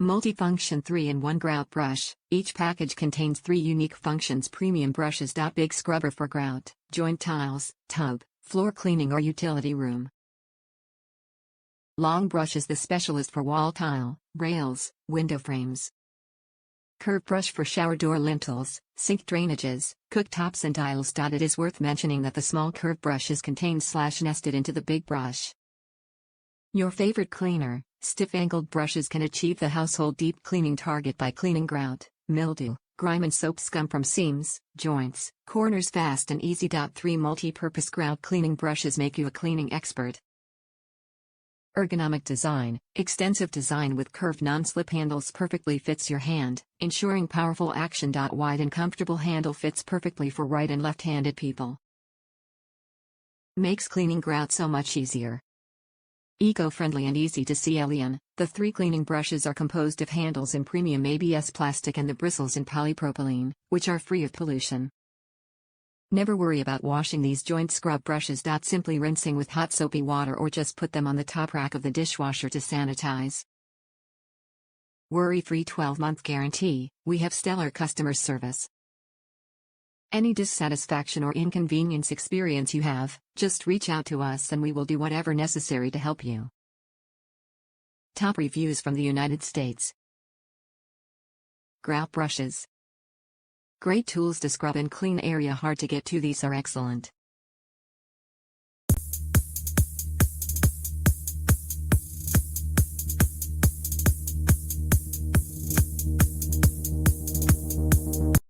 Multifunction 3-in-1 Grout Brush. Each package contains 3 unique functions: premium brushes.Big scrubber for grout, joint tiles, tub, floor cleaning or utility room. Long brush is the specialist for wall tile, rails, window frames. Curved brush for shower door lintels, sink drainages, cooktops and dials.It is worth mentioning that the small curved brush is contained/nested into the big brush. Your favorite cleaner, stiff-angled brushes can achieve the household deep cleaning target by cleaning grout, mildew, grime and soap scum from seams, joints, corners fast and easy.Three multi-purpose grout cleaning brushes make you a cleaning expert. Ergonomic design. Extensive design with curved non-slip handles perfectly fits your hand, ensuring powerful action.Wide and comfortable handle fits perfectly for right and left-handed people. Makes cleaning grout so much easier. Eco-friendly and easy to see alien, the 3 cleaning brushes are composed of handles in premium ABS plastic and the bristles in polypropylene, which are free of pollution. Never worry about washing these joint scrub brushes. Simply rinsing with hot soapy water or just put them on the top rack of the dishwasher to sanitize. Worry-free 12-month guarantee. We have stellar customer service. Any dissatisfaction or inconvenience experience you have, just reach out to us and we will do whatever necessary to help you. Top reviews from the United States. Grout brushes. Great tools to scrub and clean area hard to get to. These are excellent.